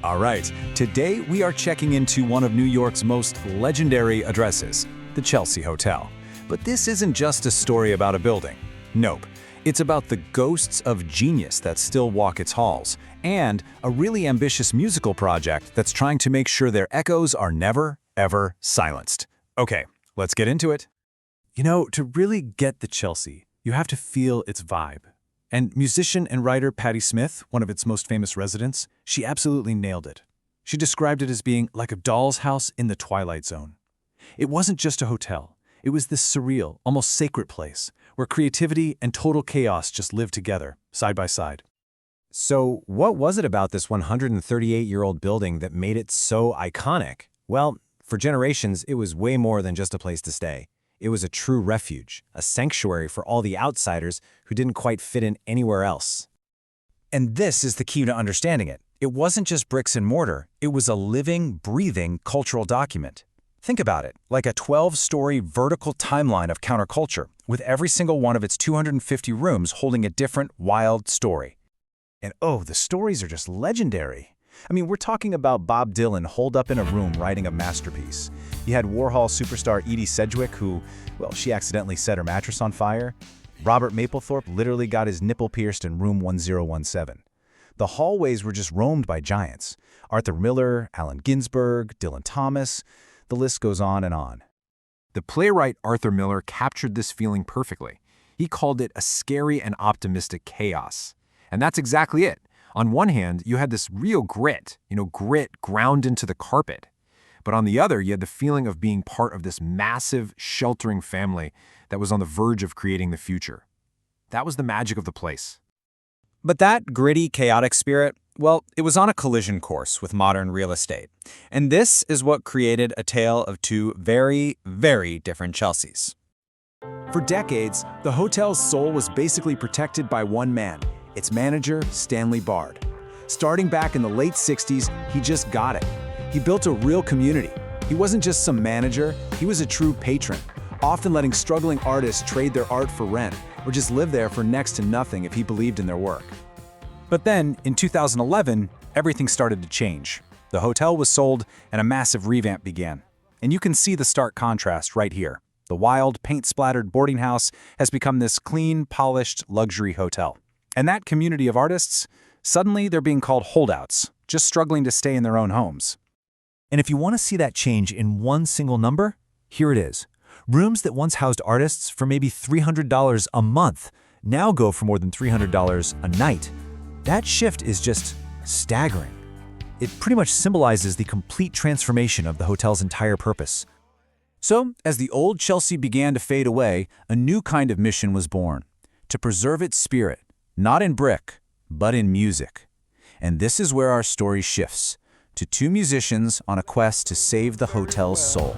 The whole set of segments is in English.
All right, today we are checking into one of New York's most legendary addresses, the Chelsea Hotel. But this isn't just a story about a building. Nope. It's about the ghosts of genius that still walk its halls, and a really ambitious musical project that's trying to make sure their echoes are never, ever silenced. Okay, let's get into it. You know, to really get the Chelsea, you have to feel its vibe. And musician and writer Patti Smith, one of its most famous residents, she absolutely nailed it. She described it as being like a doll's house in the Twilight Zone. It wasn't just a hotel. It was this surreal, almost sacred place where creativity and total chaos just lived together, side by side. So what was it about this 138-year-old building that made it so iconic? Well, for generations, it was way more than just a place to stay. It was a true refuge, a sanctuary for all the outsiders who didn't quite fit in anywhere else. And this is the key to understanding it. It wasn't just bricks and mortar. It was a living, breathing cultural document. Think about it, like a 12-story vertical timeline of counterculture, with every single one of its 250 rooms holding a different, wild story. And oh, the stories are just legendary. I mean, we're talking about Bob Dylan holed up in a room writing a masterpiece. You had Warhol superstar Edie Sedgwick who, well, she accidentally set her mattress on fire. Robert Mapplethorpe literally got his nipple pierced in room 1017. The hallways were just roamed by giants. Arthur Miller, Allen Ginsberg, Dylan Thomas, the list goes on and on. The playwright Arthur Miller captured this feeling perfectly. He called it a scary and optimistic chaos. And that's exactly it. On one hand, you had this real grit ground into the carpet. But on the other, you had the feeling of being part of this massive, sheltering family that was on the verge of creating the future. That was the magic of the place. But that gritty, chaotic spirit, well, it was on a collision course with modern real estate. And this is what created a tale of two very, very different Chelseas. For decades, the hotel's soul was basically protected by one man, its manager, Stanley Bard. Starting back in the late 60s, he just got it. He built a real community. He wasn't just some manager, he was a true patron, often letting struggling artists trade their art for rent, or just live there for next to nothing if he believed in their work. But then, in 2011, everything started to change. The hotel was sold, and a massive revamp began. And you can see the stark contrast right here. The wild, paint-splattered boarding house has become this clean, polished luxury hotel. And that community of artists, suddenly they're being called holdouts, just struggling to stay in their own homes. And if you want to see that change in one single number, here it is. Rooms that once housed artists for maybe $300 a month now go for more than $300 a night. That shift is just staggering. It pretty much symbolizes the complete transformation of the hotel's entire purpose. So, as the old Chelsea began to fade away, a new kind of mission was born, to preserve its spirit, not in brick, but in music. And this is where our story shifts, to two musicians on a quest to save the hotel's soul.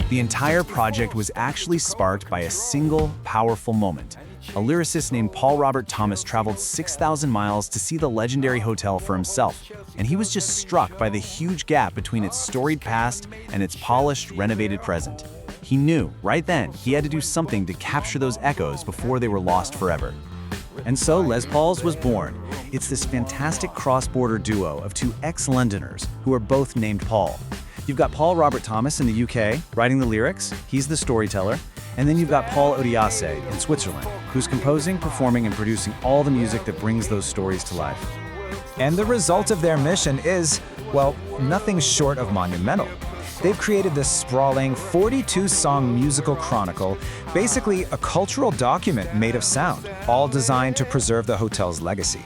The entire project was actually sparked by a single, powerful moment. A lyricist named Paul Robert Thomas traveled 6,000 miles to see the legendary hotel for himself, and he was just struck by the huge gap between its storied past and its polished, renovated present. He knew, right then, he had to do something to capture those echoes before they were lost forever. And so Les Pauls was born. It's this fantastic cross-border duo of two ex-Londoners who are both named Paul. You've got Paul Robert Thomas in the UK, writing the lyrics, he's the storyteller, and then you've got Paul Odiase in Switzerland, who's composing, performing, and producing all the music that brings those stories to life. And the result of their mission is, well, nothing short of monumental. They've created this sprawling 42-song musical chronicle, basically a cultural document made of sound, all designed to preserve the hotel's legacy.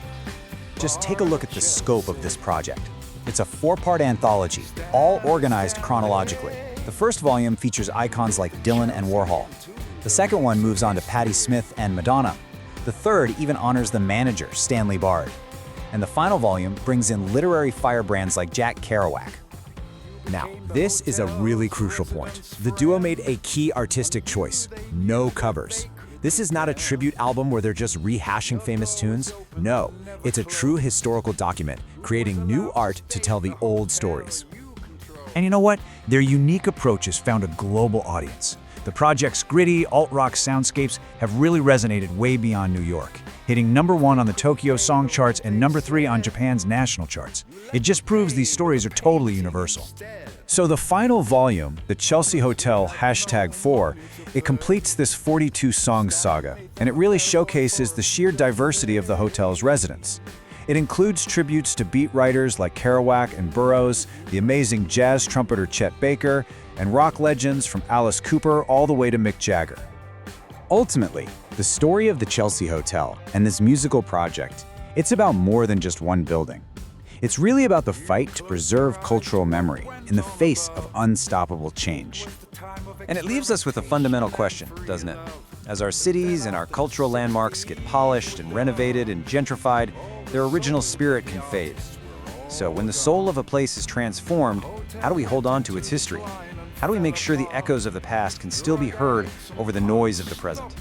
Just take a look at the scope of this project. It's a 4-part anthology, all organized chronologically. The first volume features icons like Dylan and Warhol. The second one moves on to Patti Smith and Madonna. The third even honors the manager, Stanley Bard. And the final volume brings in literary firebrands like Jack Kerouac. Now, this is a really crucial point. The duo made a key artistic choice: no covers. This is not a tribute album where they're just rehashing famous tunes. No, it's a true historical document, creating new art to tell the old stories. And you know what? Their unique approach has found a global audience. The project's gritty, alt-rock soundscapes have really resonated way beyond New York. hitting #1 on the Tokyo Song Charts and #3 on Japan's national charts. It just proves these stories are totally universal. So the final volume, the Chelsea Hotel #4, it completes this 42-song saga, and it really showcases the sheer diversity of the hotel's residents. It includes tributes to beat writers like Kerouac and Burroughs, the amazing jazz trumpeter Chet Baker, and rock legends from Alice Cooper all the way to Mick Jagger. Ultimately, the story of the Chelsea Hotel and this musical project, it's about more than just one building. It's really about the fight to preserve cultural memory in the face of unstoppable change. And it leaves us with a fundamental question, doesn't it? As our cities and our cultural landmarks get polished and renovated and gentrified, their original spirit can fade. So when the soul of a place is transformed, how do we hold on to its history? How do we make sure the echoes of the past can still be heard over the noise of the present?